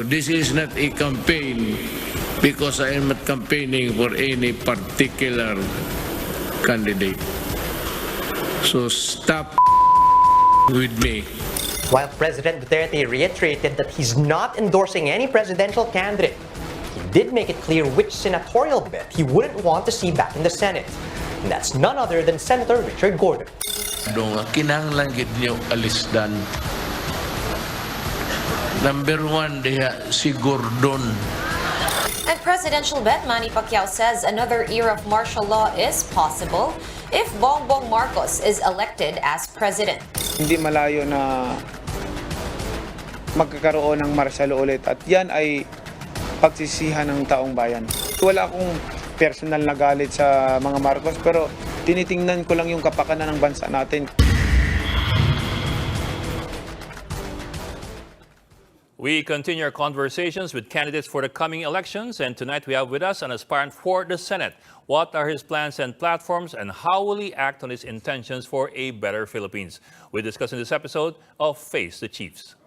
This is not a campaign because I am not campaigning for any particular candidate. So stop with me. While President Duterte reiterated that he's not endorsing any presidential candidate, he did make it clear which senatorial bid he wouldn't want to see back in the Senate. And that's none other than Senator Richard Gordon. Kinahanglan gid niyo alisdan. Number one, diha si Gordon. And presidential bet Manny Pacquiao says another era of martial law is possible if Bongbong Marcos is elected as president. Hindi malayo na magkakaroon ng martial law ulit at yan ay pagsisihan ng taong bayan. Wala akong personal na galit sa mga Marcos pero tinitingnan ko lang yung kapakanan ng bansa natin. We continue our conversations with candidates for the coming elections, and tonight we have with us an aspirant for the Senate. What are his plans and platforms, and how will he act on his intentions for a better Philippines? We discuss in this episode of Face the Chiefs.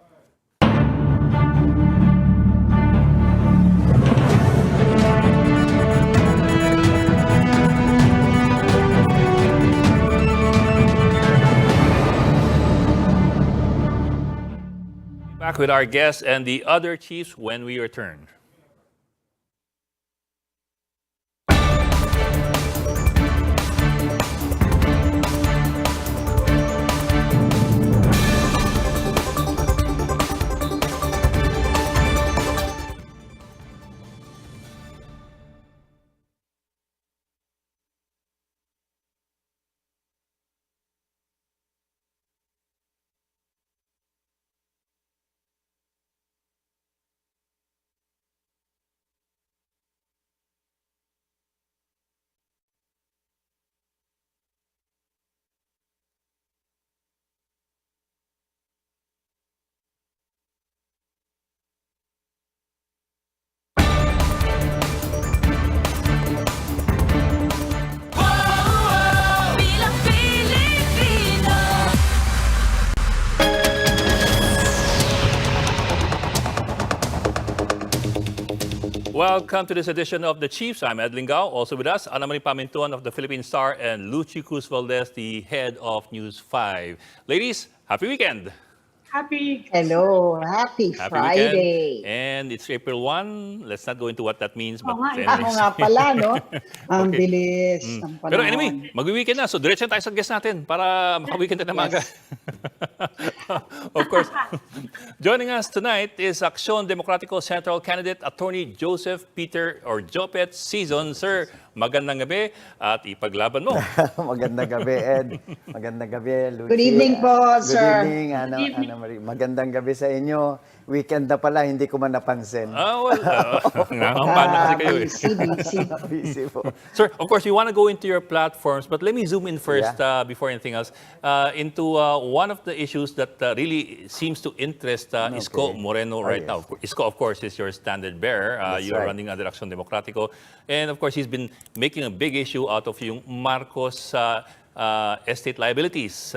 Back with our guests and the other chiefs when we return. Welcome to this edition of The Chiefs. I'm Ed Lingao. Also with us, Ana Marie Pamintuan of the Philippine Star and Lucy Cruz Valdez, the head of News 5. Ladies, happy weekend. Happy. Hello, happy Friday. Weekend. And it's April 1. Let's not go into what that means. But Ako nga pala, no? Ang bilis ng panahon. Pero anyway, mag-weekend na. So diretso tayo sa guest natin para maka-weekend na maga. Of course, joining us tonight is Aksyon Demokratiko Central Candidate Attorney Joseph Peter or Jopet Season. Sir, magandang gabi at ipaglaban mo. Magandang gabi, Ed. Magandang gabi, Lucy. Good evening po, sir. Good evening, Ana Marie. Magandang gabi sa inyo. Weekend na pala, hindi ko man napansin. Nangangampana kasi kayo eh. Busy po. Sir, of course, we want to go into your platforms, but let me zoom in first before anything else into one of the issues that really seems to interest Isko Moreno right now. Isko, of course, is your standard bearer. You're running under Aksyon Demokratiko. And of course, he's been making a big issue out of yung Marcos estate liabilities,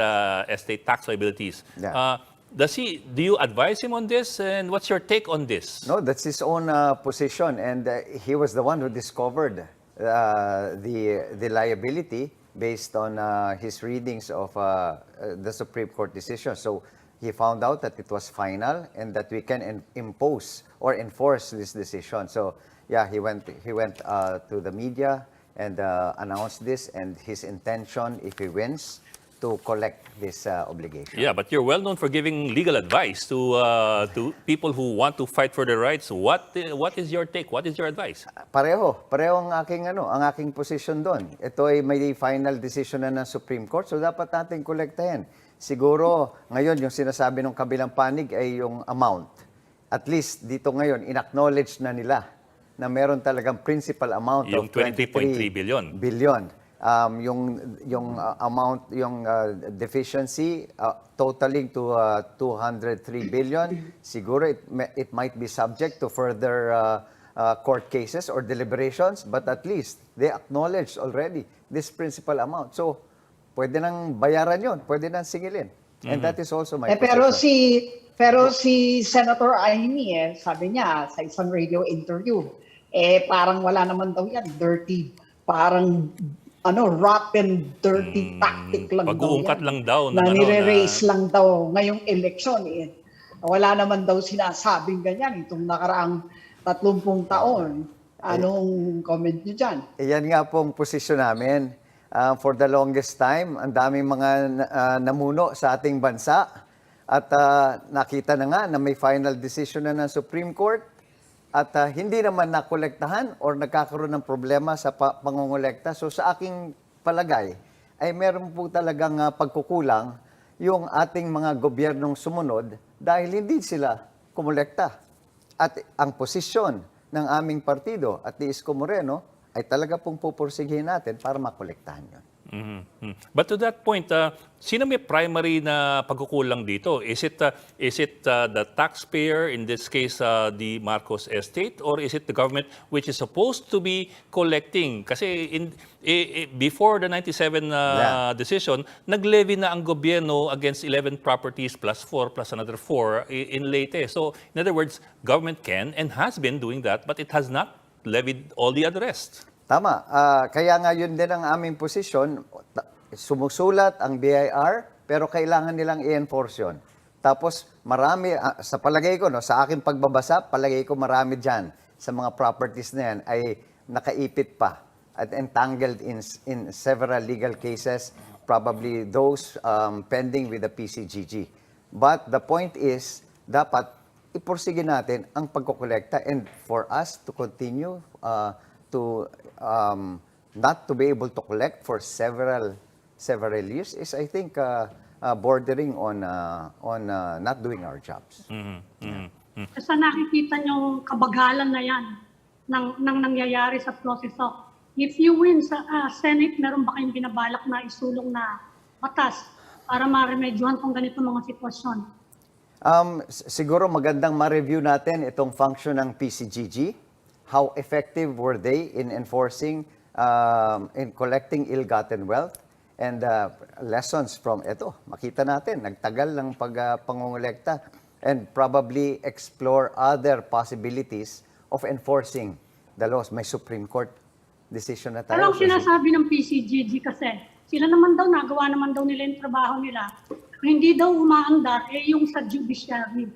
estate tax liabilities. Yeah. Do you advise him on this, and what's your take on this? No, that's his own position, and he was the one who discovered the liability based on his readings of the Supreme Court decision. So he found out that it was final and that we can impose or enforce this decision. So yeah, he went to the media and announced this, and his intention, if he wins, to collect this obligation. Yeah, but you're well known for giving legal advice to people who want to fight for their rights. What is your take? What is your advice? Pareho ang aking position doon. Ito ay may final decision na ng Supreme Court, so dapat natin kolektahin. Siguro ngayon yung sinasabi ng kabilang panig ay yung amount. At least dito ngayon inacknowledge na nila na meron talagang principal amount Yung of 23.3 billion. Yung amount, yung deficiency totaling to 203 billion, siguro it might be subject to further court cases or deliberations, but at least they acknowledged already this principal amount. So, pwede nang bayaran yun, pwede nang singilin. And that is also my Pero position. Pero si Senator Amy, sabi niya sa isang radio interview, parang wala naman daw yan, dirty, parang rotten, dirty tactic lang daw Pag-uungkat yan. lang daw Na ng nire-raise lang daw ngayong eleksyon. Wala naman daw sinasabing ganyan itong nakaraang 30 taon. Anong comment niyo dyan? Yan nga pong posisyon namin. For the longest time, ang daming mga namuno sa ating bansa. At nakita na nga na may final decision na ng Supreme Court. At hindi naman nakolektahan or nagkakaroon ng problema sa pangongolekta. So sa aking palagay, ay meron po talagang pagkukulang yung ating mga gobyernong sumunod dahil hindi sila kumolekta. At ang posisyon ng aming partido at ni Isko Moreno ay talaga pong pupursigihin natin para makolektahan yun. But to that point, sino may primary na pagkukulang dito? Is it the taxpayer, in this case the Marcos estate, or is it the government which is supposed to be collecting? Kasi before the 97 decision, naglevy na ang gobyerno against 11 properties plus 4 plus another 4 in Leyte. So in other words, government can and has been doing that, but it has not levied all the other rest. Tama. Kaya nga yun din ang aming posisyon. Sumusulat ang BIR, pero kailangan nilang i-enforce yun. Tapos marami, sa palagay ko, sa aking pagbabasa, palagay ko marami dyan sa mga properties na yan ay nakaipit pa at entangled in several legal cases, probably those pending with the PCGG. But the point is, dapat ipursige natin ang pagkukolekta and for us to continue to not to be able to collect for several years is, I think, bordering on not doing our jobs. Sa nakikita niyong kabagalan na yan ng nangyayari sa proseso, if you win sa Senate, meron ba kayong binabalak na isulong na batas para maremedyohan tong ganito mga sitwasyon? Siguro magandang ma-review natin itong function ng PCGG. How effective were they in enforcing, in collecting ill-gotten wealth? And lessons from ito, makita natin, nagtagal ng pangongolekta and probably explore other possibilities of enforcing the laws. May Supreme Court decision na tayo. Pero ang sinasabi ng PCGG kasi, sila naman daw, nagawa naman daw nila yung trabaho nila. Hindi daw umaandar, yung sa judiciary,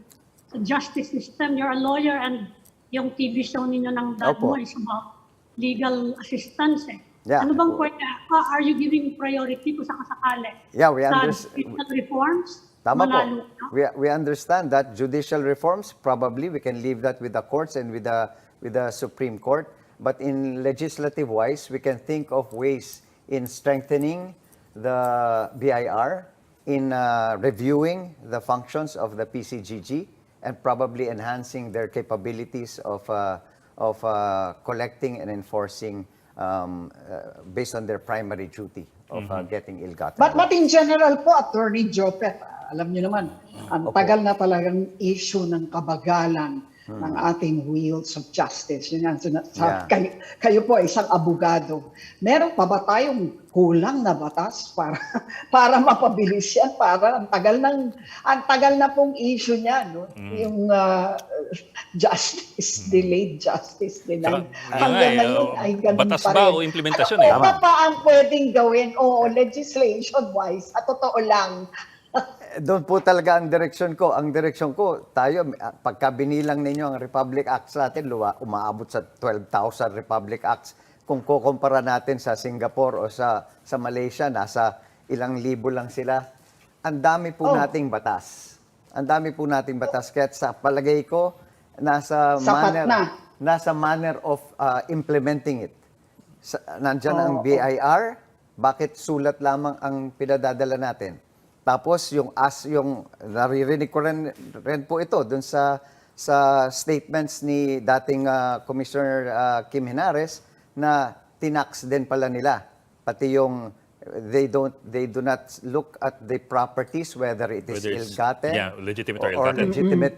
sa justice system. You're a lawyer and yung TV show ninyo ng dad mo is about legal assistance. Yeah. Ano bang are you giving priority kung sakasakali? Yeah, we sa understand. judicial reforms? Tama po. Manalo, no? We understand that judicial reforms, probably we can leave that with the courts and with the Supreme Court. But in legislative wise, we can think of ways in strengthening the BIR, in reviewing the functions of the PCGG, and probably enhancing their capabilities of collecting and enforcing based on their primary duty of getting ill-gotten. But in general po, Attorney Jopet, alam niyo naman, ang tagal na talagang issue ng kabagalan ng ating wheels of justice. Yun ang sinasabi. Kayo po, isang abogado. Meron pa ba tayong kulang na batas para mapabilis yan? Para ang tagal na pong issue niya, no? Yung justice delayed, justice denied. Hanggang ngayon ay ganun batas pa rin. ba o implementasyon ano eh? pa ang pwedeng gawin? Oo, legislation-wise, at totoo lang, Doon po talaga ang direksyon ko. Ang direksyon ko, tayo, pagka binilang ninyo ang Republic Acts natin, umaabot sa 12,000 Republic Acts. Kung kukumpara natin sa Singapore o sa Malaysia, nasa ilang libo lang sila. Ang dami po nating batas. Ang dami po nating batas. Kaya sa palagay ko, nasa manner of implementing it. Nandyan ang BIR, bakit sulat lamang ang pinadadala natin? Tapos yung naririnig ko rin po ito dun sa statements ni dating Commissioner Kim Henares na tinax din pala nila. Pati yung they do not look at the properties whether it is ill-gotten legitimate or legitimate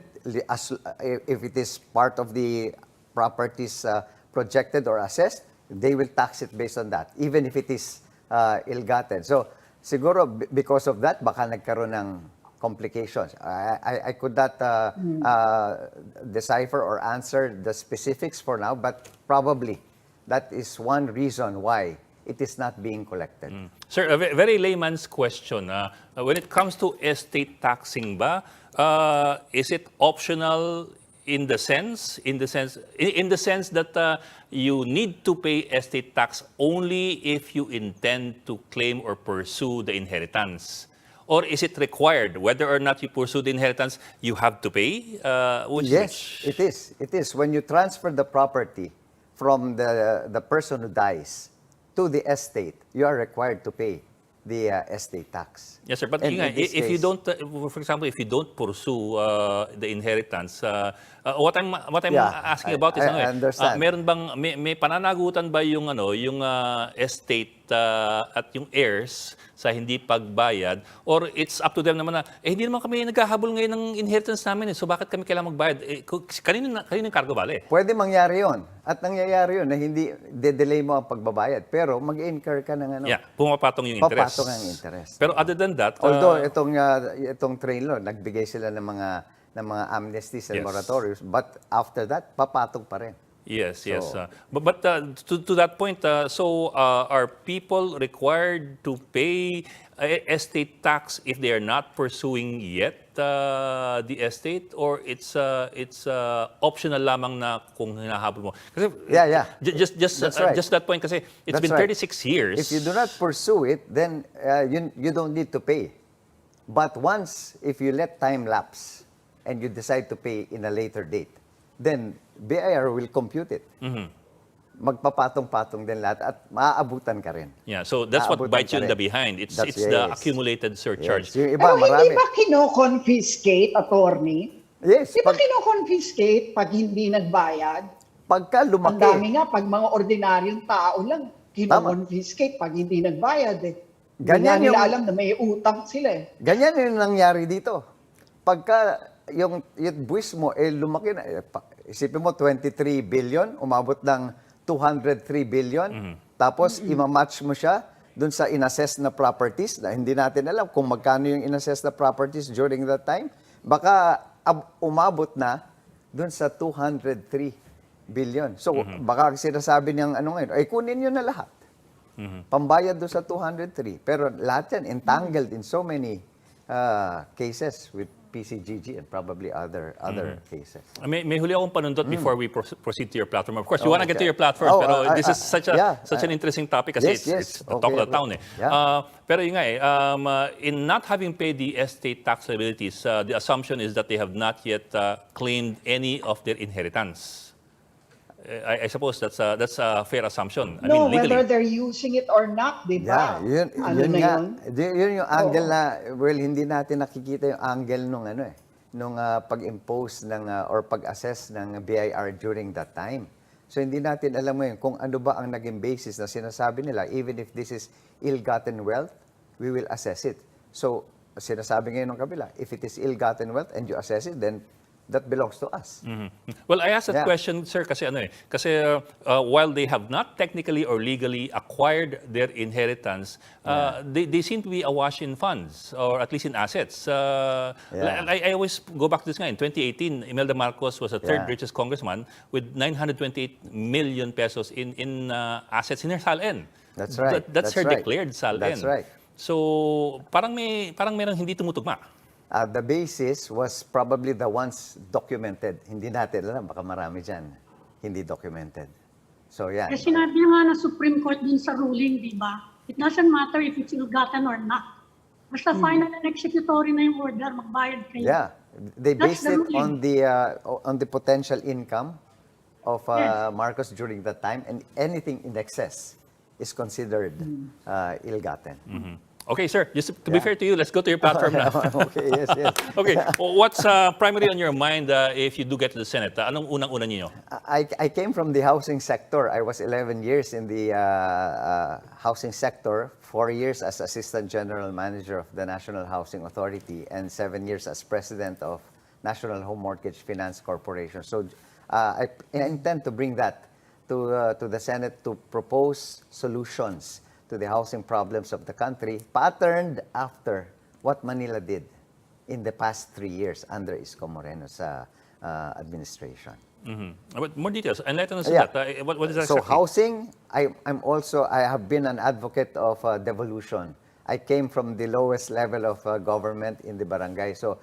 if it is part of the properties projected or assessed, they will tax it based on that even if it is ill-gotten. So siguro because of that, baka nagkaroon ng complications. I could not decipher or answer the specifics for now, but probably that is one reason why it is not being collected. Sir, a very layman's question. When it comes to estate taxing ba, is it optional in the sense that you need to pay estate tax only if you intend to claim or pursue the inheritance? Or is it required, whether or not you pursue the inheritance, you have to pay? Yes, it is. It is. When you transfer the property from the person who dies to the estate, you are required to pay the estate tax. Yes, sir. But And yun nga, in this if you case- don't, for example, if you don't pursue the inheritance, what I'm Yeah, asking about is, I understand. meron bang may pananagutan ba yung yung estate at yung heirs sa hindi pagbayad, or it's up to them naman na hindi naman kami naghahabol ngayon ng inheritance namin, so bakit kami kailangan magbayad? Kanino yung cargo bale? Pwede mangyari yon. At nangyayari yun na hindi de-delay mo ang pagbabayad. Pero mag-incur ka ng ano. Yeah, pumapatong yung interest. Papatong ang interest. Pero other than that, Although itong train law, nagbigay sila ng mga amnesties and Yes. moratoriums, but after that, papatong pa rin. yes, yes. So- But to that point, are people required to pay estate tax if they are not pursuing yet the estate, or it's optional lamang na kung hinahabol mo? Kasi Yeah. just That's right. just that point kasi it's That's been right. 36 years. If you do not pursue it, then you don't need to pay. But once, if you let time lapse and you decide to pay in a later date, then BIR will compute it. Magpapatong-patong din lahat at maaabutan ka rin. Yeah, so that's what Aabutan bites you ka in the rin. behind. It's That's- the yes. accumulated surcharge. Yes. Yung iba, Pero hindi marami. ba kino-confiscate, attorney? Yes, Di ba kino-confiscate pag hindi nagbayad? pagka Ang lumaki, dami nga, pag mga ordinaryong tao lang, kino-confiscate pag hindi nagbayad eh. Ganyan Ganyan nila yung- alam na may utang sila eh. ganyan yung nangyari dito. Pagka yung buwis mo, lumaki na. Isipin mo, 23 billion, umabot ng 203 billion. Tapos, imamatch mo siya dun sa inassess na properties na hindi natin alam kung magkano yung inassess na properties during that time. Baka umabot na dun sa 203 billion. So, baka sinasabi niyang ano ngayon, ay kunin nyo na lahat. Pambayad doon sa 203. Pero lahat yan entangled in so many cases with PCGG and probably other cases. May huli akong panundot before we proceed to your platform. Of course, you want to get to your platform, Oh, pero this is such an interesting topic kasi yes, it's the okay. talk of the town. Yeah. Pero yun nga in not having paid the estate tax liabilities, the assumption is that they have not yet claimed any of their inheritance. I suppose that's a fair assumption. I No, mean, legally. whether they're using it or not, di ba? Yeah, Ano yun na nga. yun? Yun yung angle na, well, hindi natin nakikita yung angle nung nung pag-impose or pag-assess ng BIR during that time. So hindi natin alam ngayon kung ano ba ang naging basis na sinasabi nila, even if this is ill-gotten wealth, we will assess it. So sinasabi ngayon ng kabila, if it is ill-gotten wealth and you assess it, then that belongs to us. Well, I asked that Yeah. question, sir, kasi while they have not technically or legally acquired their inheritance, they seem to be awash in funds or at least in assets. I always go back to this guy. In 2018, Imelda Marcos was the third Yeah. richest congressman with 928 million pesos in assets in her SALN. That's right. That's her right. declared SALN. That's right. So parang merong hindi tumutugma. The basis was probably the ones documented. Hindi natin alam, baka marami dyan hindi documented. So, yan. Kasi sinabi nga na Supreme Court dun sa ruling, di ba? It doesn't matter if it's ill-gotten or not. Basta final and executory na yung order, magbayad kayo. Yeah. They That's based the it ruling. on the potential income of Yes. Marcos during that time, and anything in excess is considered ill-gotten. Okay, sir, just to be fair to you, let's go to your platform now. Okay, yes. Okay, well, what's primarily on your mind if you do get to the Senate? Anong unang-una ninyo? I came from the housing sector. I was 11 years in the housing sector, 4 years as Assistant General Manager of the National Housing Authority, and 7 years as President of National Home Mortgage Finance Corporation. So I intend to bring that to the Senate to propose solutions to the housing problems of the country, patterned after what Manila did in the past 3 years under Isko Moreno's administration. But more details. Enlighten us on Yeah. that. What is that So exactly? housing, I have been an advocate of devolution. I came from the lowest level of government in the barangay. So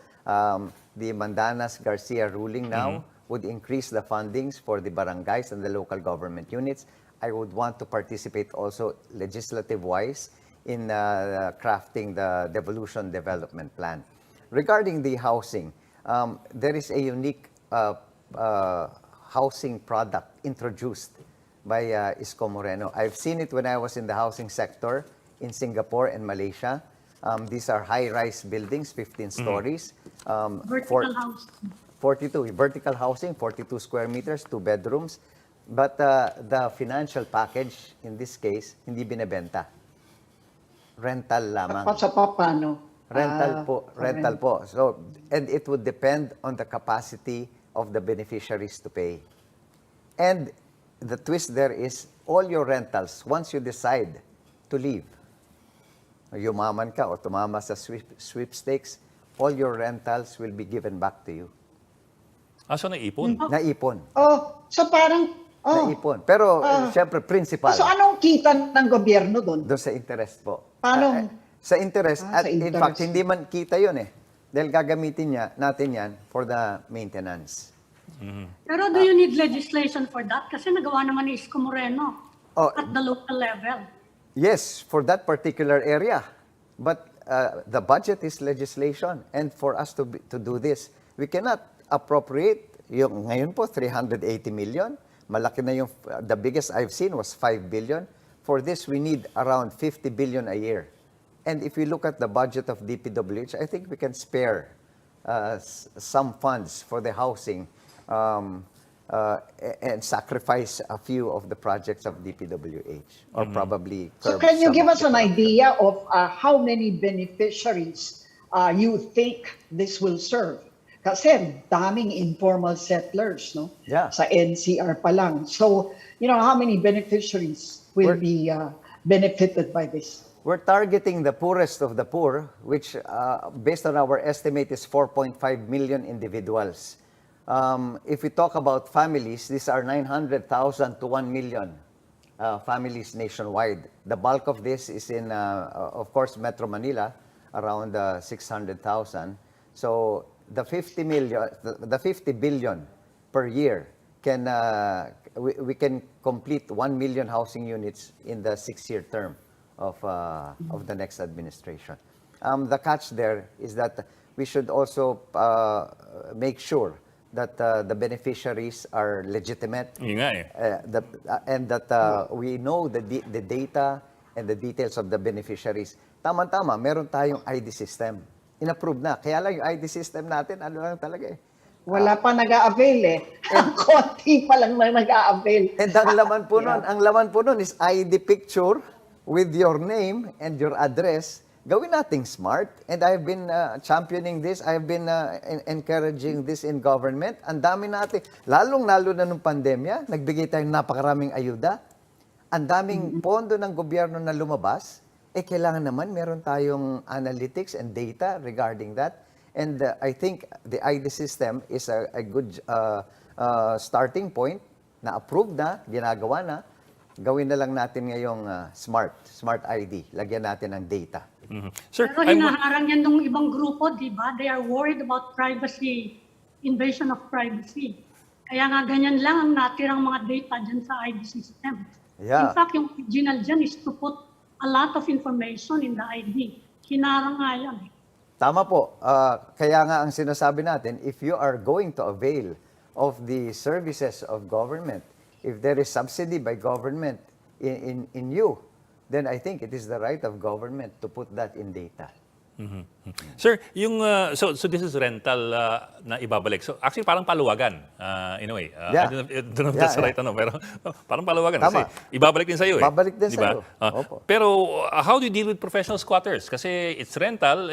the Mandanas-Garcia ruling now would increase the fundings for the barangays and the local government units. I would want to participate also legislative-wise in crafting the devolution development plan. Regarding the housing, there is a unique housing product introduced by Isko Moreno. I've seen it when I was in the housing sector in Singapore and Malaysia. These are high-rise buildings, 15 stories. Vertical house. 42, vertical housing, 42 square meters, 2 bedrooms. But the financial package, in this case, hindi binebenta. Rental lamang. Paano? Rental po. So, and it would depend on the capacity of the beneficiaries to pay. And the twist there is, all your rentals, once you decide to leave, yumaman ka o tumama sa sweepstakes, all your rentals will be given back to you. So naipon? Naipon. Oh, so parang, Naipon. Pero, syempre, principal. so anong kita ng gobyerno doon? Doon sa interest po. Paano? Sa interest. Ah, At sa in interest. fact, hindi man kita yun eh. Dahil gagamitin natin yan for the maintenance. Pero do you need legislation for that? Kasi nagawa naman ni Isko Moreno Oh, at the local level. yes, for that particular area. But the budget is legislation. And for us to do this, we cannot appropriate yung ngayon po 380 million. Malaki na yung the biggest I've seen was 5 billion. For this, we need around 50 billion a year. And if we look at the budget of DPWH, I think we can spare some funds for the housing and sacrifice a few of the projects of DPWH, or probably. So curb can you some give of us the an projects. idea of how many beneficiaries you think this will serve? Kasi daming informal settlers, no? Yeah. Sa NCR pa lang. So, how many beneficiaries will be benefited by this? We're targeting the poorest of the poor, which, based on our estimate, is 4.5 million individuals. If we talk about families, these are 900,000 to 1 million families nationwide. The bulk of this is in, of course, Metro Manila, around 600,000. So the 50 billion per year we can complete 1 million housing units in the 6-year term of the next administration. The catch there is that we should also make sure that the beneficiaries are legitimate. Yun nga eh. And that we know the data and the details of the beneficiaries. Tama-tama, meron tayong ID system. In-approve na. Kaya lang yung ID system natin, ano lang talaga eh. Wala pa nag-a-avail eh. Ang konti pa lang na nag-a-avail. And ang laman po nun is ID picture with your name and your address. Gawin nating smart. And I've been championing this. I've been encouraging this in government. Ang dami natin, lalong-lalo na nung pandemya, nagbigay tayong napakaraming ayuda. Ang daming pondo ng gobyerno na lumabas. Kailangan naman meron tayong analytics and data regarding that. And I think the ID system is a good starting point na approved na, ginagawa na. Gawin na lang natin ngayong smart ID. Lagyan natin ng data. Sir, Pero hinaharang yan ng ibang grupo, di ba? They are worried about privacy, invasion of privacy. Kaya nga ganyan lang ang natirang mga data dyan sa ID system. Yeah. In fact, yung original dyan is to put a lot of information in the ID. Hinarang nga yan. Tama po. Kaya nga ang sinasabi natin, if you are going to avail of the services of government, if there is subsidy by government in you, then I think it is the right of government to put that in data. Sir, yung so this is rental na ibabalik. So actually parang paluwagan in a way. Yeah. I don't know if that's right ano, pero parang paluwagan Tama. kasi ibabalik din sa iyo eh. Babalik din Di ba? sa'yo. Opo. Pero how do you deal with professional squatters? Kasi it's rental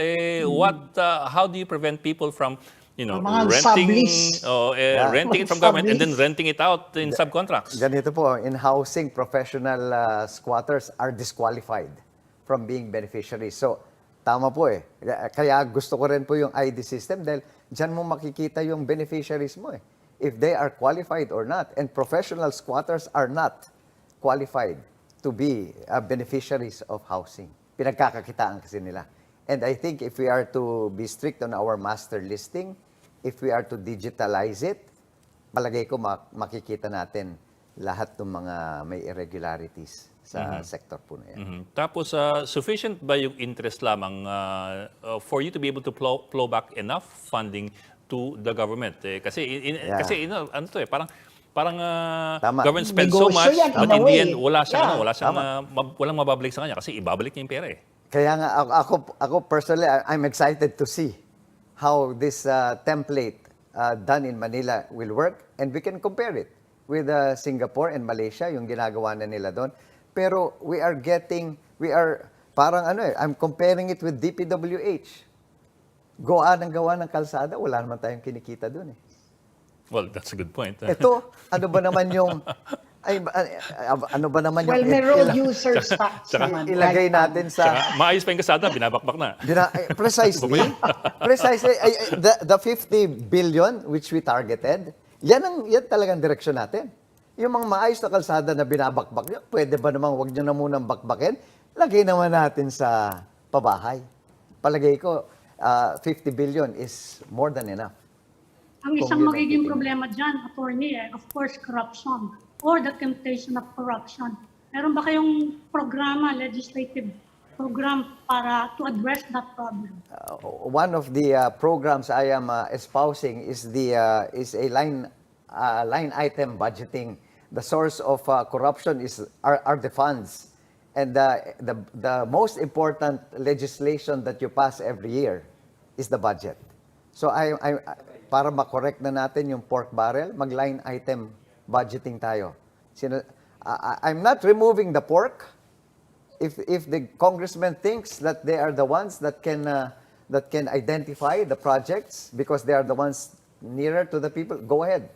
how do you prevent people from Mga renting sublease. renting it from government and then renting it out in subcontracts? Ganito po, in housing, professional squatters are disqualified from being beneficiaries. So, tama po eh. Kaya gusto ko rin po yung ID system dahil dyan mo makikita yung beneficiaries mo eh. If they are qualified or not. And professional squatters are not qualified to be beneficiaries of housing. Pinagkakakitaan kasi nila. And I think if we are to be strict on our master listing, if we are to digitalize it, palagay ko makikita natin lahat ng mga may irregularities sa sector po na yan. Tapos, sufficient ba yung interest lamang for you to be able to flow back enough funding to the government? Kasi, ano to parang Tama. government spends so Negosyo much, yan, but in a in the way. end, wala siyang, Yeah. walang mababalik sa kanya kasi ibabalik niya yung pera eh. Kaya nga ako personally, I'm excited to see how this template done in Manila will work, and we can compare it with Singapore and Malaysia, yung ginagawa na nila doon. Pero parang I'm comparing it with DPWH. Gawa ng kalsada, wala naman tayong kinikita doon eh. Well, that's a good point. Ito, ano ba naman yung Well, may road users tax naman. ilagay natin sa Maayos pa yung kasada, binabakbak na. Precisely. The 50 billion which we targeted, yan talagang direksyon natin. Yung mga maayos na kalsada na binabakbak nyo, pwede ba namang wag nyo na munang bakbakin? Lagay naman natin sa pabahay. Palagay ko, 50 billion is more than enough. Ang isang magiging problema dyan, attorney, of course, corruption or the temptation of corruption. Meron ba kayong programa, legislative program para to address that problem? One of the programs I am espousing is a line item budgeting. The source of corruption are the funds, and the most important legislation that you pass every year is the budget. So para makorek na natin yung pork barrel, mag-line item budgeting tayo. I'm not removing the pork. If the congressman thinks that they are the ones that can identify the projects because they are the ones nearer to the people, go ahead.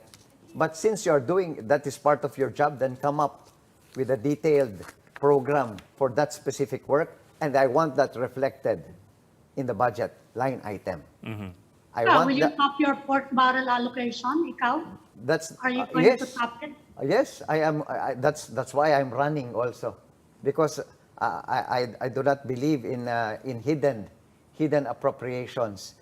But since you're doing that is part of your job, then come up with a detailed program for that specific work, and I want that reflected in the budget line item. Will you top your pork barrel allocation? Ikaw? Are you going to top it? Yes, I am. That's why I'm running also, because I do not believe in hidden appropriations.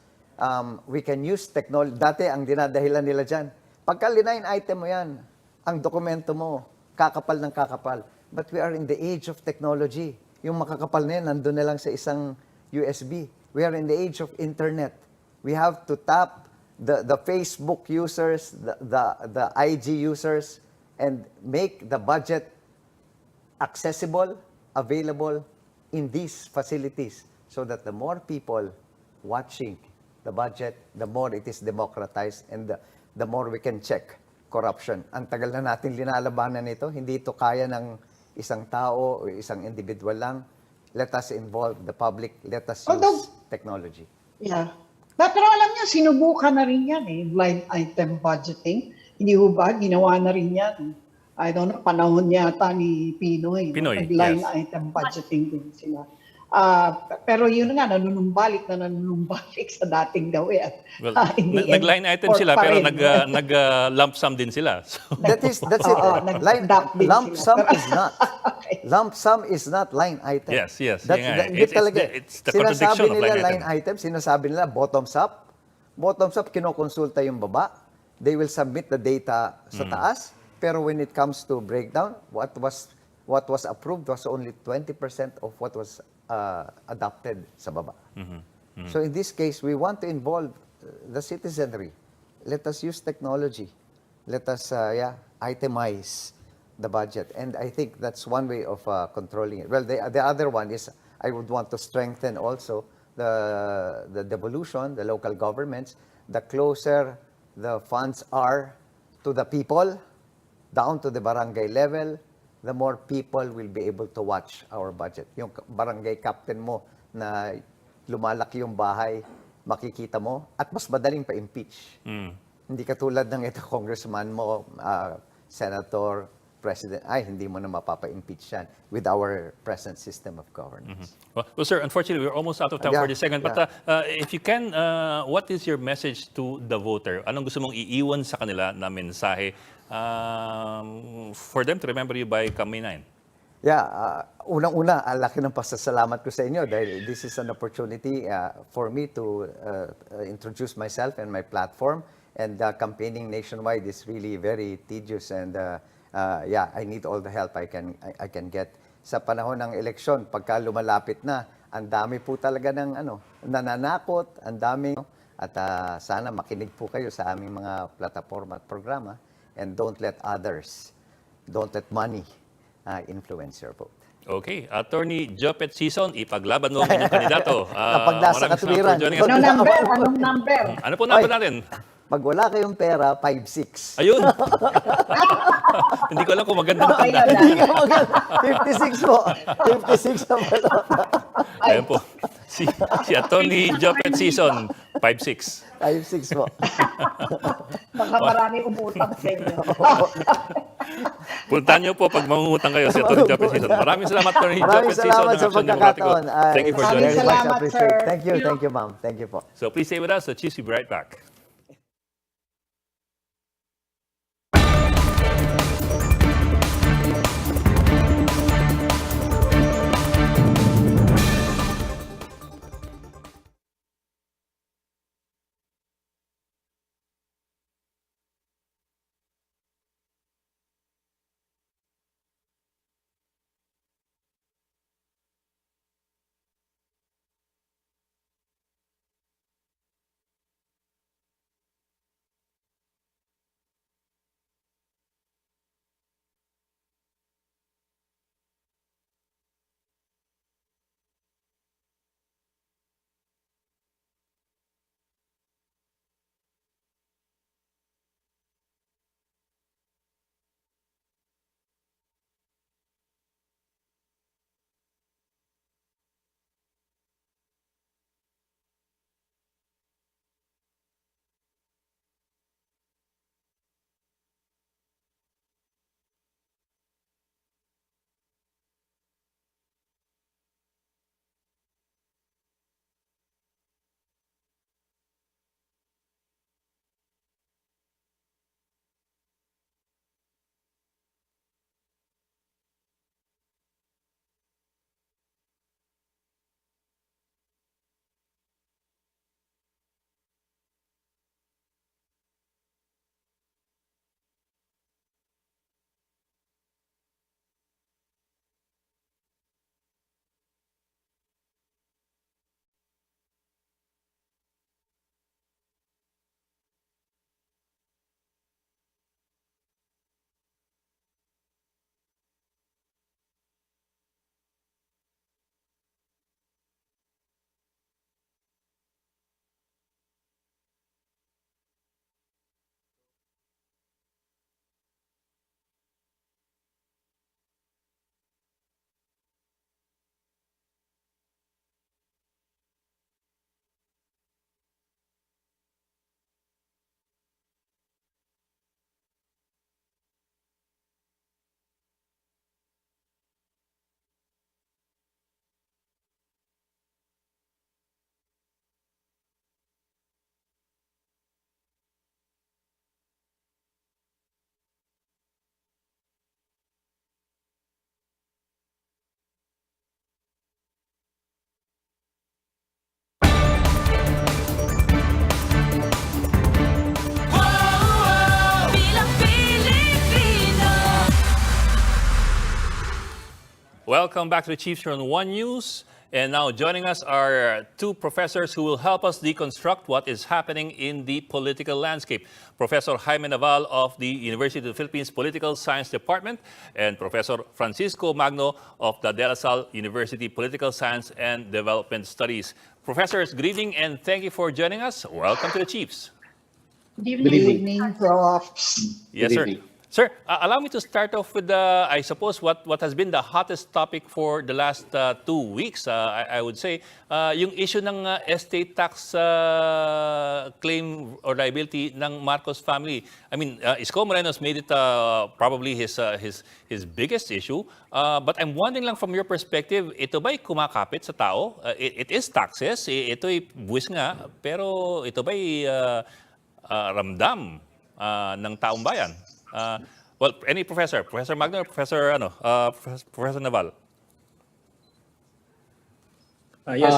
We can use technology. Dati ang dinadahilan nila dyan, pagka line item mo yan, ang dokumento mo, kakapal ng kakapal. But we are in the age of technology. Yung makakapal na yan, nandun na lang sa isang USB. We are in the age of internet. We have to tap the Facebook users, the IG users, and make the budget accessible, available in these facilities so that the more people watching the budget, the more it is democratized, and the more we can check corruption. Ang tagal na natin linalabanan nito, hindi ito kaya ng isang tao o isang individual lang. Let us involve the public, let us use technology. Yeah. Pero alam niyo, sinubukan na rin yan line item budgeting. Hindi ho ba, ginawa na rin yan. I don't know, panahon yata ni Pinoy. Line item budgeting din sila. Pero yun nga, nanunumbalik sa dating gawin. Well, nag-line item sila, pero nag-lump sum din sila. So. That's it. Lump sum is not line item. Yes. It's the contradiction sinasabi of nila line item. Sinasabi nila bottoms up. Bottoms up, kinokonsulta yung baba. They will submit the data sa taas. Pero when it comes to breakdown, what was approved was only 20% of what was adopted sa baba. So in this case, we want to involve the citizenry. Let us use technology. Let us itemize the budget. And I think that's one way of controlling it. Well, the other one is I would want to strengthen also the devolution, the local governments. The closer the funds are to the people, down to the barangay level, the more people will be able to watch our budget. Yung barangay captain mo na lumalaki yung bahay, makikita mo, at mas madaling pa-impeach. Hindi katulad ng ito congressman mo, senator, President, hindi mo na mapapa-impeach yan with our present system of governance. Well, sir, unfortunately, we're almost out of time Yeah, for this segment. But if you can, what is your message to the voter? Anong gusto mong iiwan sa kanila na mensahe for them to remember you by May 9? Yeah, unang-una, laki ng pasasalamat ko sa inyo dahil this is an opportunity for me to introduce myself and my platform. And campaigning nationwide is really very tedious and I need all the help I can get. Sa panahon ng eleksyon, pagka lumalapit na, ang dami po talaga ng nananakot, ang dami. At sana makinig po kayo sa aming mga plataforma at programa and don't let money influence your vote. Okay. Attorney Jopet Sison, ipaglaban mo ang inyong kandidato. Kapag nasa Maraming salamat katuwiran. for joining us. Anong number? Ano po number natin? Pag wala kayong pera, 5-6. Ayun. Hindi ko alam kung magandang Okay tanda. na. 56 po. 56 na pala. Ayan po. Si Attorney Jopet Sison, 5'6". 5-6 po. Baka marami umutang sa inyo. Puntahan niyo po pag mangungutang kayo si Attorney Jopet Sison. Maraming salamat, Attorney Maraming Jopet Sison. salamat ng sa Action pagkakataon. Demokratiko. Thank you for Maraming joining us. Very much salamat, appreciate. sir. Thank you, ma'am. Thank you po. So please stay with us. The Chiefs will be right back. Welcome back to the Chiefs here on One News. And now joining us are two professors who will help us deconstruct what is happening in the political landscape. Professor Jaime Naval of the University of the Philippines Political Science Department and Professor Francisco Magno of the De La Salle University Political Science and Development Studies. Professors, good evening and thank you for joining us. Welcome to the Chiefs. Good evening, Prof. Yes, sir. Sir, allow me to start off with, I suppose, what has been the hottest topic for the last 2 weeks, I would say, yung issue ng estate tax claim or liability ng Marcos family. I mean, Isko Moreno's made it probably his biggest issue. But I'm wondering lang from your perspective, ito ba'y kumakapit sa tao? It is taxes, ito'y buwis nga, pero ito ba'y ramdam ng taong bayan? Well, any professor, Professor Magno, Professor Naval. Yes,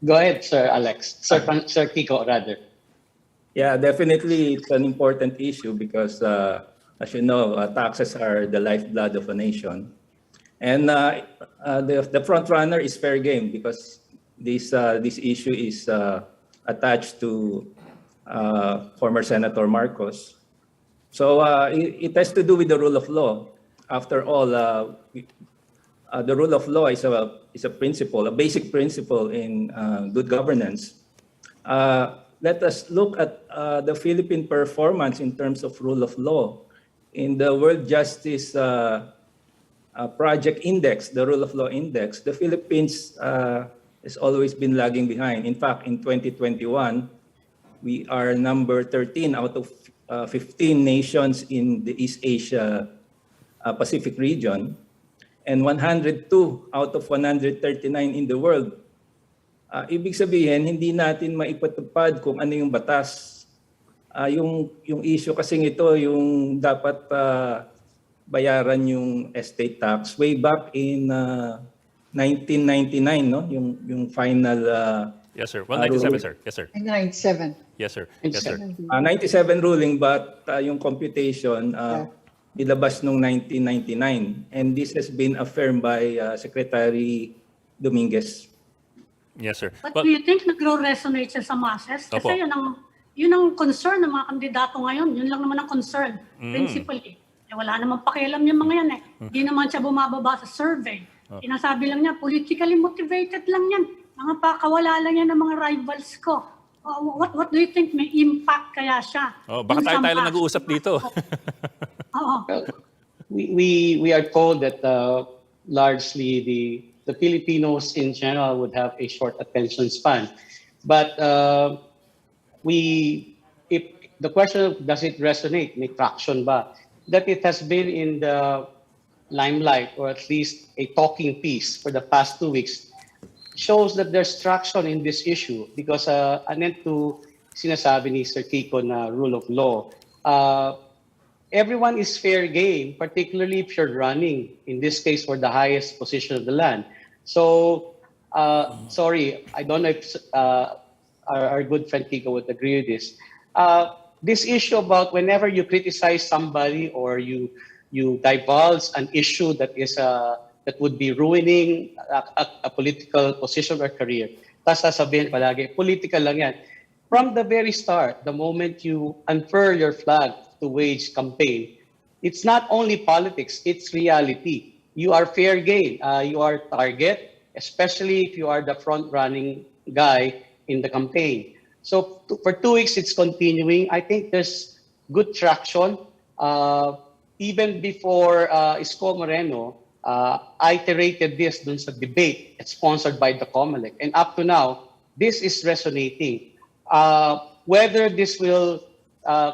go ahead, Sir Alex. Sir Kiko, rather. Yeah, definitely it's an important issue because, as you know, taxes are the lifeblood of a nation. And the front runner is fair game because this issue is attached to former Senator Marcos. So it has to do with the rule of law. After all, the rule of law is a principle, a basic principle in good governance. Let us look at the Philippine performance in terms of rule of law. In the World Justice Project Index, the Rule of Law Index, the Philippines has always been lagging behind. In fact, in 2021, we are number 13 out of 15 nations in the East Asia Pacific region, and 102 out of 139 in the world. Ibig sabihin, hindi natin maipatupad kung ano yung batas. Yung issue kasing ito, yung dapat bayaran yung estate tax way back in 1999, no? Yung final Yes, sir. Well, 97, sir. Yes, sir. 97. Yes, sir. Yes, sir. 97 ruling, but yung computation nilabas noong 1999. And this has been affirmed by Secretary Dominguez. Yes, sir. But Well, do you think nagro-resonate siya sa masses? Opo. Kasi yun ang concern ng mga kandidato ngayon. Yun lang naman ang concern, principally. Wala namang pakialam yung mga yan eh. Hindi naman siya bumababa sa survey. Sinasabi lang niya, politically motivated lang yan. Mga pakawala lang yan ng mga rivals ko. What do you think may impact kaya siya? baka Dun sa tayo lang mass? nag-uusap dito. Oo. We are told that largely the Filipinos in general would have a short attention span. But if the question of does it resonate, may traction ba? That it has been in the limelight, or at least a talking piece for the past 2 weeks, shows that there's traction in this issue because anent to sinasabi ni Sir Kiko na rule of law, everyone is fair game, particularly if you're running, in this case, for the highest position of the land. So, sorry, I don't know if our good friend Kiko would agree with this. This issue about whenever you criticize somebody or you divulge an issue that is that would be ruining a political position or career, tapos sasabihin palagi, political lang yan. From the very start, the moment you unfurl your flag to wage campaign, it's not only politics, it's reality. You are fair game. You are target, especially if you are the front-running guy in the campaign. So for 2 weeks, it's continuing. I think there's good traction. Even before Isko Moreno iterated this dun sa debate sponsored by the COMELEC. And up to now, this is resonating. Whether this will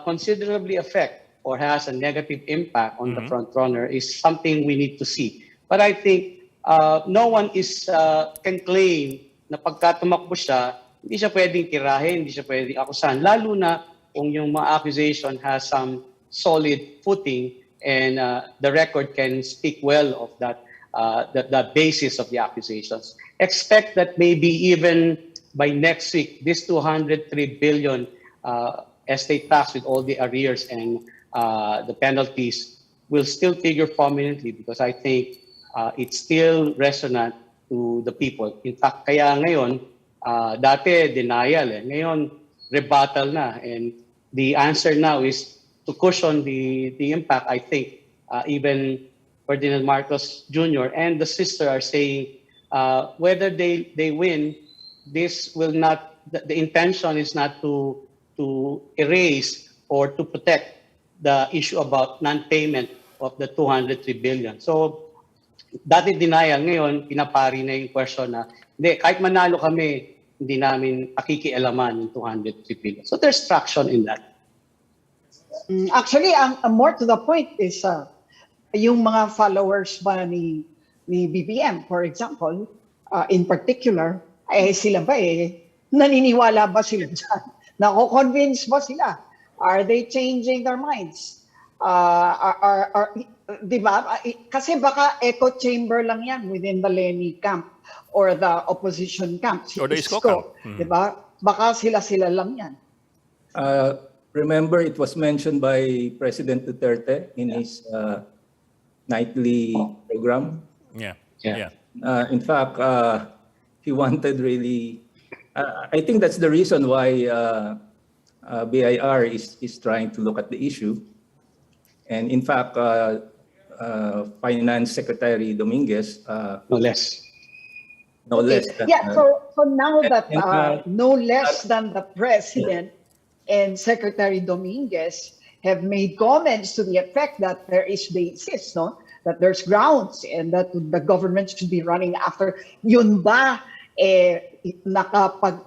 considerably affect or has a negative impact on the front runner is something we need to see. But I think no one can claim na pagka tumakbo siya, hindi siya pwedeng tirahin, hindi siya pwedeng akusahan, lalo na kung yung mga accusation has some solid footing and the record can speak well of that, the basis of the accusations. Expect that maybe even by next week, this 203 billion estate tax with all the arrears and the penalties will still figure prominently because I think it's still resonant to the people. In fact, kaya ngayon, dati denial eh. Ngayon, rebuttal na. And the answer now is to cushion the impact. I think even Ferdinand Marcos Jr. and the sister are saying whether they win, this will not, the intention is not to erase or to protect the issue about non-payment of the 203 billion. So, dati denial, ngayon, pinapari na yung question na, hindi, kahit manalo kami, hindi namin pakikialaman yung 203 billion. So, there's traction in that. Actually, ang more to the point is yung mga followers ba ni BBM, for example, in particular, sila ba naniniwala ba sila dyan? Nako-convince ba sila? Are they changing their minds? Di ba? Kasi baka echo chamber lang yan within the Lenny camp or the opposition camp. Or the Isko camp. Di ba? Baka sila lang yan. Remember, it was mentioned by President Duterte in his nightly program. Yeah. In fact, he wanted really. I think that's the reason why BIR is trying to look at the issue. And in fact, Finance Secretary Dominguez. No less. No less. So now that no less than the president and Secretary Dominguez have made comments to the effect that there is basis, no? That there's grounds and that the government should be running after. Yun ba,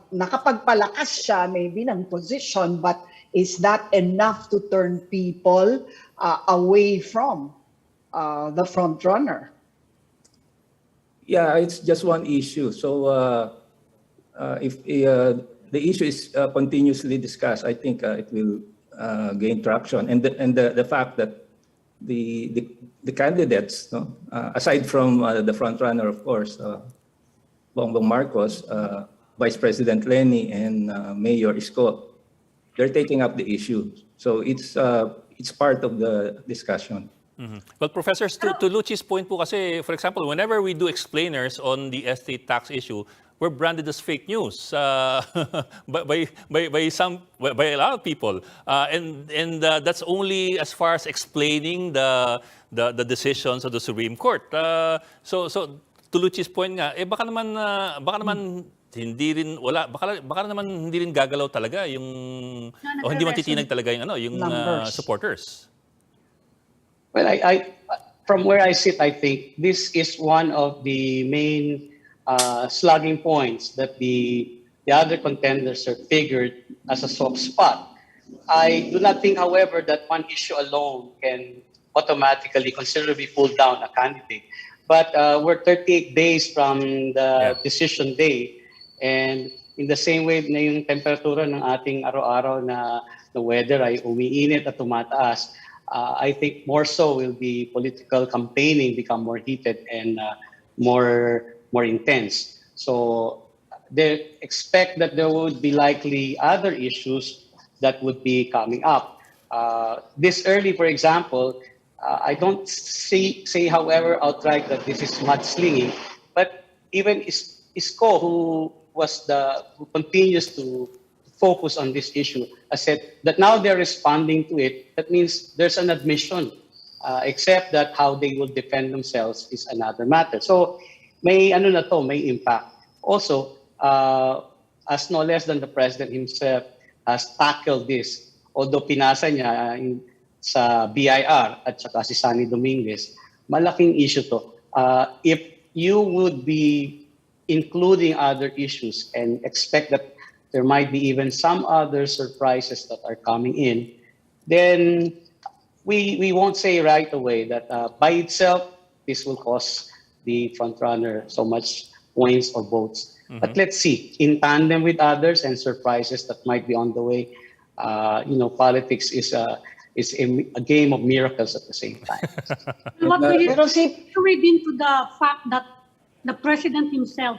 nakapagpalakas siya maybe ng position, but is that enough to turn people away from the front runner? Yeah, it's just one issue. So if the issue is continuously discussed, I think it will gain traction. And the fact that the candidates, no, aside from the front runner, of course, Bongbong Marcos, Vice President Lenny, and Mayor Isko, they're taking up the issue. So it's part of the discussion. Mm-hmm. Well, professors, to Luchi's point po kasi, for example, whenever we do explainers on the estate tax issue, we're branded as fake news by a lot of people, and that's only as far as explaining the decisions of the Supreme Court. So to Luchi's point nga, baka naman hindi rin baka naman hindi rin gagalaw talaga yung o hindi matitinag talaga yung supporters. Well, I from where I sit, I think this is one of the main slugging points that the other contenders are figured as a soft spot. I do not think, however, that one issue alone can automatically considerably pull down a candidate. But we're 38 days from the decision day, and in the same way na yung temperatura ng ating araw-araw na weather ay umiinit at tumataas, I think more so will be political campaigning become more heated and more intense. So they expect that there would be likely other issues that would be coming up. This early, for example, I don't say, however, outright that this is mudslinging, but even Isko, who continues to focus on this issue, I said that now they're responding to it. That means there's an admission, except that how they will defend themselves is another matter. So may impact. Also, as no less than the president himself has tackled this, although pinasa niya sa BIR at saka si Sunny Dominguez, malaking issue to. If you would be including other issues and expect that there might be even some other surprises that are coming in, then we won't say right away that by itself, this will cost the frontrunner so much points or votes. Mm-hmm. But let's see, in tandem with others and surprises that might be on the way, politics is a game of miracles at the same time. What we read into the fact that the president himself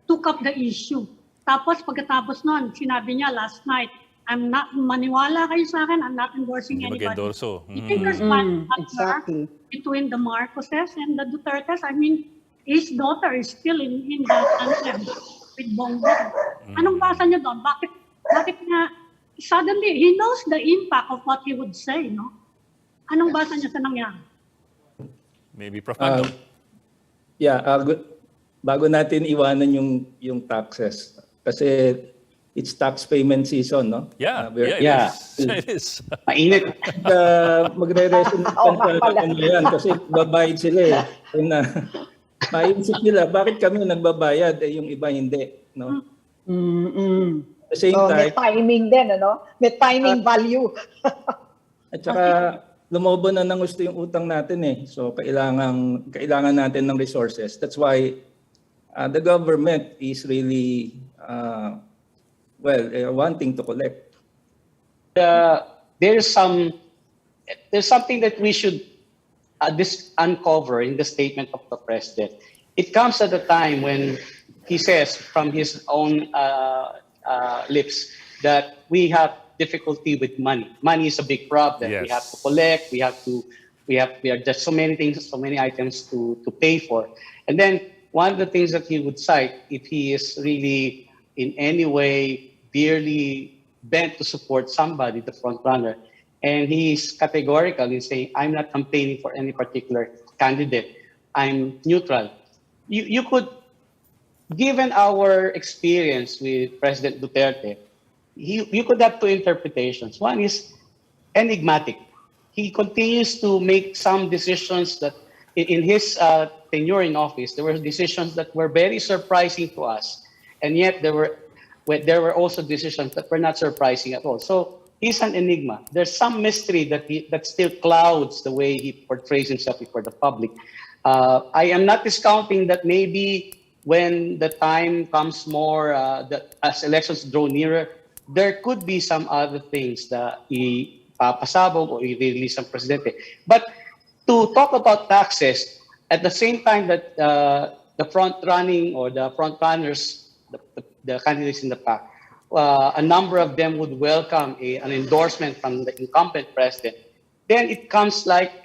took up the issue. Tapos pagkatapos nun, sinabi niya last night, I'm not, maniwala kayo sa akin, I'm not endorsing anybody. You think there's one factor between the Marcoses and the Dutertes? I mean, his daughter is still in that anthem with Bongbong. Anong basa niyo doon? Bakit nga, suddenly, he knows the impact of what he would say, no? Anong basa niya sa nangyari? Maybe Prof. Magno. Bago natin iwanan yung taxes, kasi it's tax payment season, no? Yeah, We're- Yeah. it is. Mainit. magre-resonate Oo sa nga pala. ano yan kasi babayad sila eh. And, maisip nila, bakit kami nagbabayad eh yung iba hindi, no? At the same So, may time, timing din, ano? May timing value. at saka lumobo na ng gusto yung utang natin eh. So kailangan natin ng resources. That's why the government is really wanting to collect. There's something that we should uncover in the statement of the president. It comes at a time when he says from his own lips that we have difficulty with money. Money is a big problem. We have to Yes. collect. We are just so many things, so many items to pay for. And then one of the things that he would cite, if he is really in any way dearly bent to support somebody, the front runner, and he's categorical in saying, I'm not campaigning for any particular candidate. I'm neutral. You could, given our experience with President Duterte, you could have two interpretations. One is enigmatic. He continues to make some decisions that in his tenure in office, there were decisions that were very surprising to us. And yet there were also decisions that were not surprising at all. So he's an enigma. There's some mystery that still clouds the way he portrays himself before the public. I am not discounting that maybe when the time comes more, as elections draw nearer, there could be some other things that ipapasabog or i-release ang presidente. But to talk about taxes, at the same time that the front running or the front runners, the candidates in the pack, a number of them would welcome an endorsement from the incumbent president, then it comes like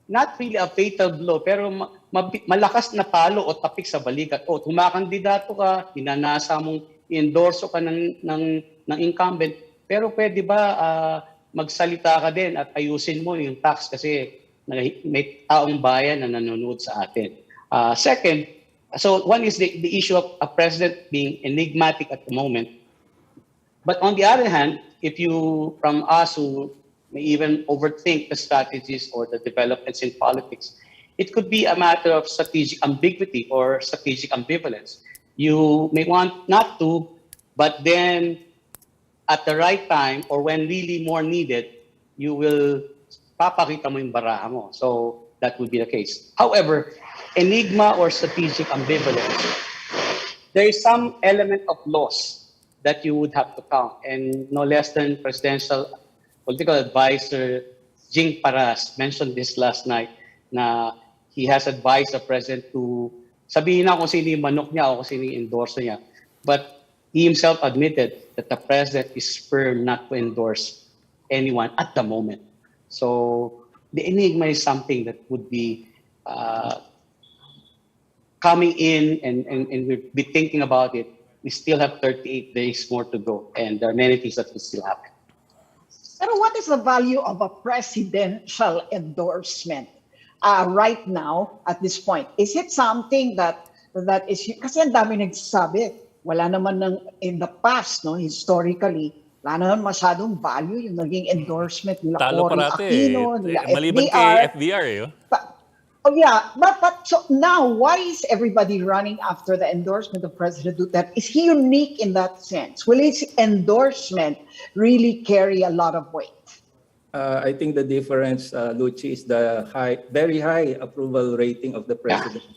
not really a fatal blow, pero malakas na palo o tapik sa balikat. O, tumakandidato ka, pinanasa mong i-endorso ka ng incumbent, pero pwede ba magsalita ka din at ayusin mo yung tax kasi may taong bayan na nanonood sa atin. Second, so one is the issue of a president being enigmatic at the moment. But on the other hand, if you, from us who may even overthink the strategies or the developments in politics, it could be a matter of strategic ambiguity or strategic ambivalence. You may want not to, but then at the right time or when really more needed, you will papakita mo yung baraha mo. So that would be the case. However, enigma or strategic ambivalence, there is some element of loss that you would have to count. And no less than presidential political advisor Jing Paras mentioned this last night na he has advised the president to sabihin na kung sino yung manok niya o kung sino yung endorser niya. But he himself admitted that the president is firm not to endorse anyone at the moment. So the enigma is something that would be coming in and we'll be thinking about it. We still have 38 days more to go, and there are many things that will still happen. Pero what is the value of a presidential endorsement right now at this point? Is it something that is, kasi ang dami nagsasabi, wala naman in the past, no, historically, wala naman masyadong value yung naging endorsement nila Talo Cory parati Aquino, nila maliban FDR. kay FDR eh. Oh yeah, but so now why is everybody running after the endorsement of President Duterte? Is he unique in that sense? Will his endorsement really carry a lot of weight? I think the difference, Luchi, is the very high approval rating of the president.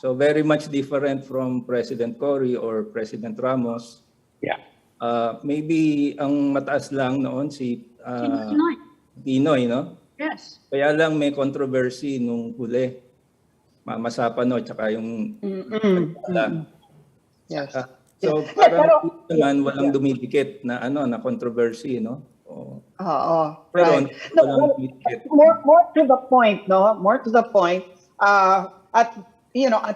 So very much different from President Cory or President Ramos. Yeah. Maybe ang mataas lang noon si Pinoy. Pinoy, no? Yes. Kaya lang may controversy nung huli. Mama Sapano at saka yung Yes. So Pero- parang naman walang dumidikit na na controversy, no? Right. walang dumidikit. More to the point, no? More to the point. At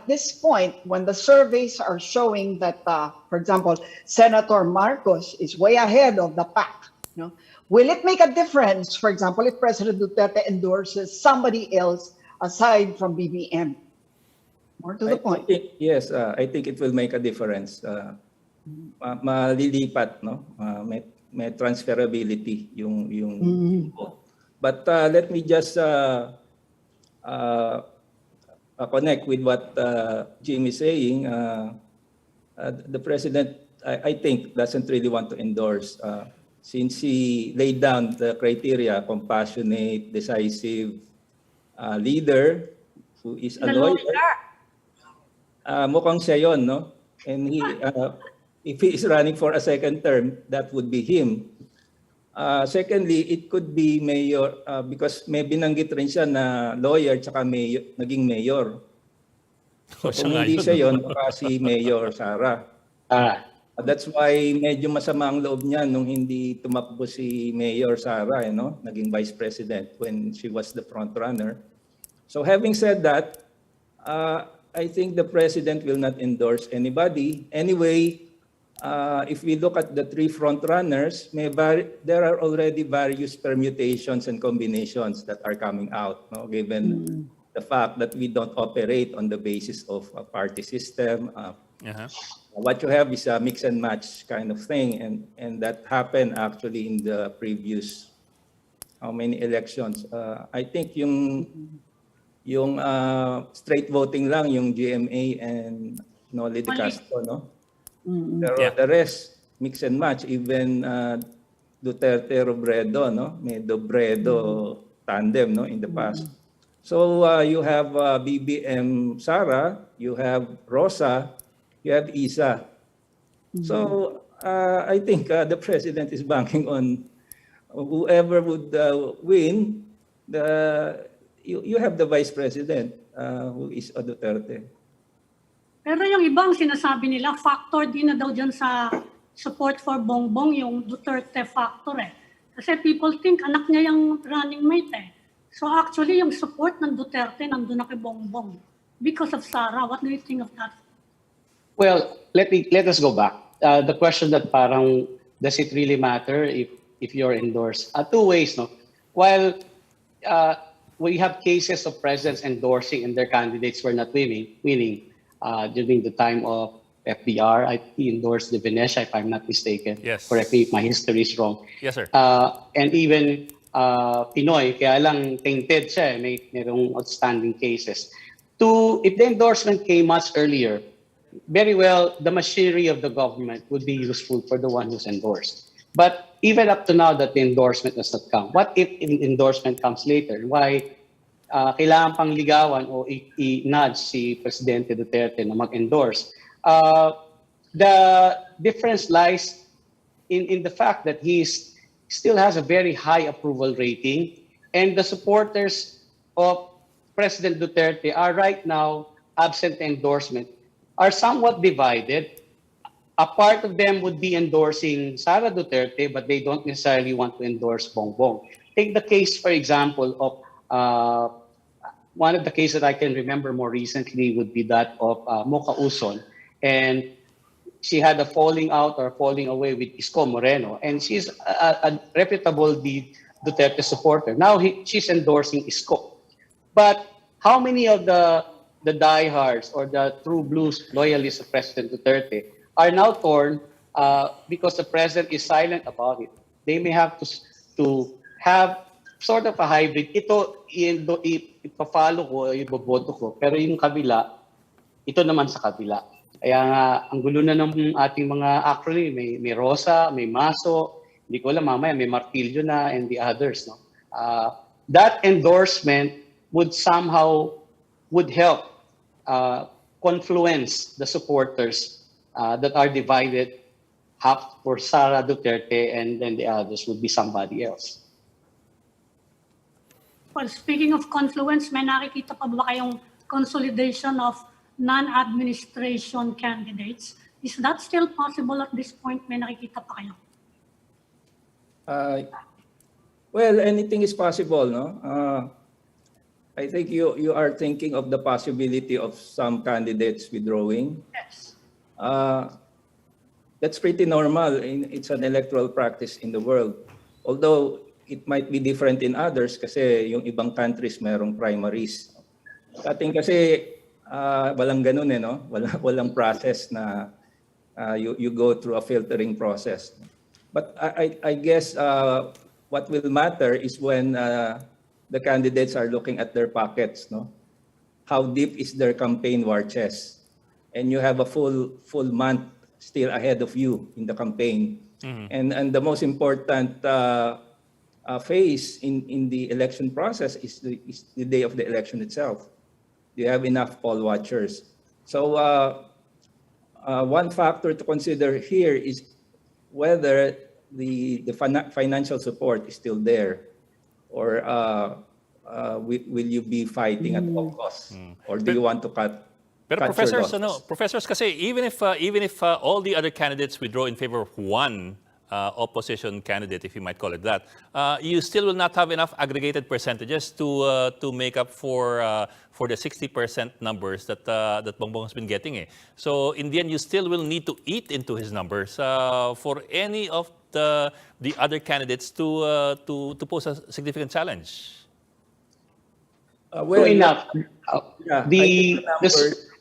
this point, when the surveys are showing that, for example, Senator Marcos is way ahead of the pack, no? Will it make a difference, for example, if President Duterte endorses somebody else aside from BBM? More to the point. Yes, I think it will make a difference malilipat, no? May transferability yung vote. But let me just connect with what Jim is saying. The president, I think, doesn't really want to endorse since he laid down the criteria: compassionate, decisive leader who is a lawyer. Mukhang siya yun, no? And if he is running for a second term, that would be him. Secondly, it could be mayor because may binanggit rin siya na lawyer tsaka naging mayor. So kung hindi siya yun, baka si Mayor Sara. That's why medyo masama ang loob niya nung hindi tumakbo si Mayor Sara, naging vice president when she was the front runner. So having said that, I think the president will not endorse anybody. Anyway, if we look at the three front runners, there are already various permutations and combinations that are coming out, given the fact that we don't operate on the basis of a party system. What you have is a mix and match kind of thing, and that happened actually in the previous how many elections. I think yung straight voting lang, yung GMA and Noli de Castro, no? Pero the rest, mix and match, even Duterte Robredo, no? May Dobredo tandem, no, in the past. So you have BBM Sara, you have Rosa, you have Isa. So I think the president is banking on whoever would win. You have the vice president who is Duterte. Pero yung ibang sinasabi nila, factor din na daw dyan sa support for Bongbong, yung Duterte factor eh. Kasi people think anak niya yung running mate eh. So actually, yung support ng Duterte nandun na kay Bongbong. Because of Sara, what do you think of that? Well, let us go back. The question that parang, does it really matter if you're endorsed? Two ways, no? While we have cases of presidents endorsing and their candidates were not winning during the time of FDR, he endorsed the Venetia, if I'm not mistaken. Yes. Correct me if my history is wrong. Yes, sir. And even Pinoy, kaya lang tainted siya, mayroong outstanding cases. If the endorsement came much earlier, very well, the machinery of the government would be useful for the one who's endorsed. But even up to now that the endorsement does not come, what if an endorsement comes later? Why kailangan pang ligawan o i-nudge si Presidente Duterte na mag-endorse? The difference lies in the fact that he still has a very high approval rating, and the supporters of President Duterte are right now, absent endorsement, are somewhat divided. A part of them would be endorsing Sara Duterte, but they don't necessarily want to endorse Bongbong. Take the case, for example, of one of the cases that I can remember more recently would be that of Mocha Uson. And she had a falling out or falling away with Isko Moreno. And she's a reputable Duterte supporter. Now she's endorsing Isko. But how many of the diehards or the true blues loyalists of President Duterte are now torn because the president is silent about it? They may have to have sort of a hybrid. Ito, ipa-follow ko, iboboto ko. Pero yung kabila, ito naman sa kabila. Kaya nga, ang gulo na ng ating mga acronym. May Rosa, may Maso, hindi ko alam, mamaya may Martillo na, and the others. No? That endorsement would help confluence the supporters that are divided, half for Sara Duterte, and then the others would be somebody else. Well, speaking of confluence, may nakikita pa ba kayong consolidation of non-administration candidates? Is that still possible at this point? May nakikita pa kayo? Well, anything is possible, no? I think you are thinking of the possibility of some candidates withdrawing. Yes. That's pretty normal. It's an electoral practice in the world. Although it might be different in others kasi yung ibang countries merong primaries. Sa atin kasi walang ganun no? Walang process na you go through a filtering process. But I guess what will matter is when the candidates are looking at their pockets, no? How deep is their campaign war chest? And you have a full month still ahead of you in the campaign. And the most important phase in the election process is the day of the election itself. Do you have enough poll watchers? So one factor to consider here is whether the financial support is still there, or will you be fighting at all costs, or do you want to cut Pero your professors, losses? professors kasi even if all the other candidates withdraw in favor of one opposition candidate, if you might call it that, you still will not have enough aggregated percentages to make up for the 60% numbers that Bongbong has been getting. So in the end, you still will need to eat into his numbers for any of the other candidates to pose a significant challenge. True enough. Yeah, I think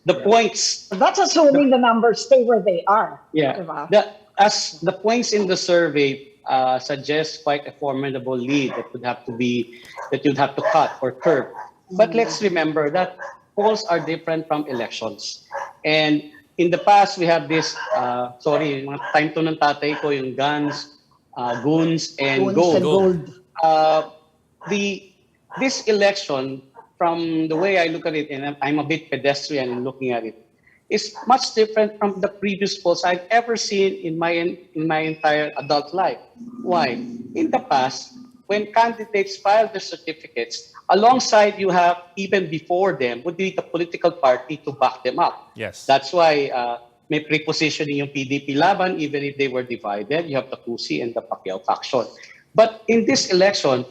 The points, That's assuming the numbers stay where they are. yeah, Diba? as the points in the survey suggest quite a formidable lead that you'd have to cut or curb. But let's remember that polls are different from elections. And in the past, we have this, mga time to ng tatay ko, yung guns, goons, and Goons gold. and gold. This election, from the way I look at it, and I'm a bit pedestrian in looking at it, is much different from the previous polls I've ever seen in my entire adult life. Why? In the past, when candidates filed their certificates, alongside you have, even before them, would be the political party to back them up. Yes. That's why may prepositioning yung PDP laban, even if they were divided. You have the Tusi and the Pacquiao faction. But in this election,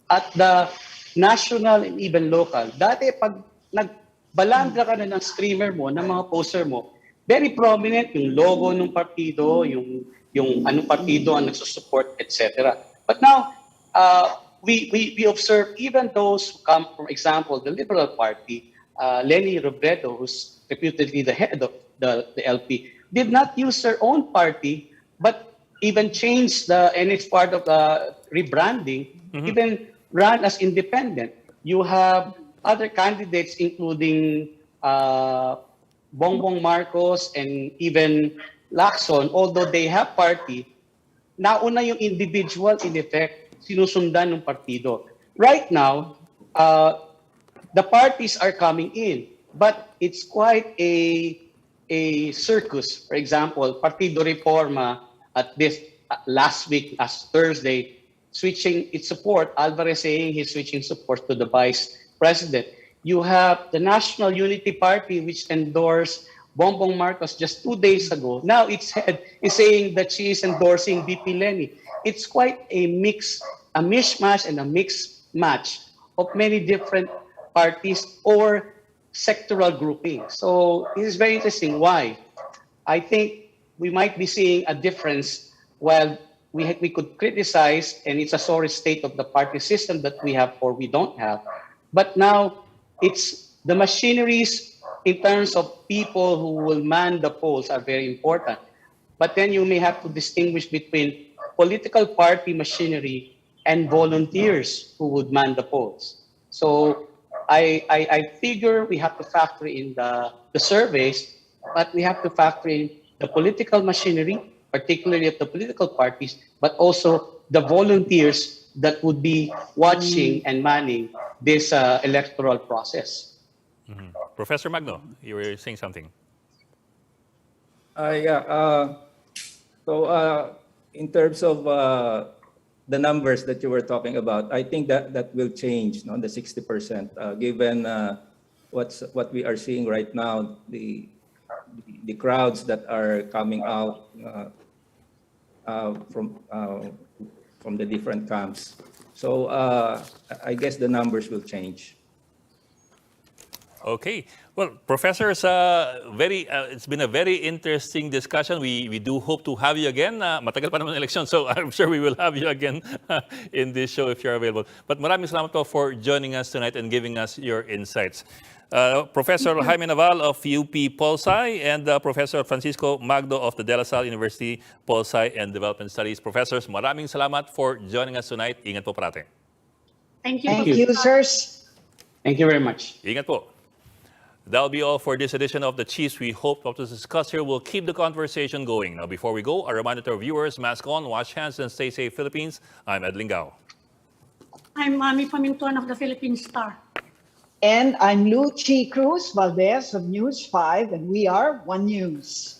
at the national and even local, dati pag nagbalandra ka na ng streamer mo, ng mga poster mo, very prominent yung logo ng partido, yung anong partido ang nagsusupport, etc. But now, we observe even those who come, for example, the Liberal Party, Leni Robredo, who's reputedly the head of the LP, did not use their own party, but even changed and it's part of the rebranding, even ran as independent. You have other candidates, including Bongbong Marcos and even Lacson, although they have party, nauna yung individual, in effect, sinusundan ng partido. Right now, the parties are coming in, but it's quite a circus. For example, Partido Reforma at this last week, as Thursday, switching its support, Alvarez saying he's switching support to the vice president. You have the National Unity Party, which endorsed Bongbong Marcos just 2 days ago. Now its head is saying that she is endorsing VP Leni. It's quite a mishmash and a mixed match of many different parties or sectoral groupings. So this is very interesting. Why? I think we might be seeing a difference. While we could criticize, and it's a sorry state of the party system that we have or we don't have. But now it's the machineries in terms of people who will man the polls are very important. But then you may have to distinguish between political party machinery and volunteers who would man the polls. So I figure we have to factor in the surveys, but we have to factor in the political machinery, particularly of the political parties, but also the volunteers that would be watching and manning this electoral process. Professor Magno, you were saying something. So in terms of the numbers that you were talking about, I think that will change, no? The 60%, given what we are seeing right now, the crowds that are coming out from the different camps. So I guess the numbers will change. Okay. Well, professors, it's been a very interesting discussion. We do hope to have you again. Matagal pa naman ang election, so I'm sure we will have you again in this show if you're available. But maraming salamat po for joining us tonight and giving us your insights. Professor Jaime Naval of UP Pol-Sci and Professor Francisco Magno of the De La Salle University Pol-Sci and Development Studies. Professors, maraming salamat for joining us tonight. Ingat po parate. Thank you. Thank you, sirs. Thank you very much. Ingat po. That'll be all for this edition of the Chiefs. We hope what was discussed here will keep the conversation going. Now, before we go, a reminder to our viewers, mask on, wash hands, and stay safe, Philippines. I'm Ed Lingao. I'm Mami Pamintuan of the Philippine Star. And I'm Lucy Cruz Valdez of News 5, and we are One News.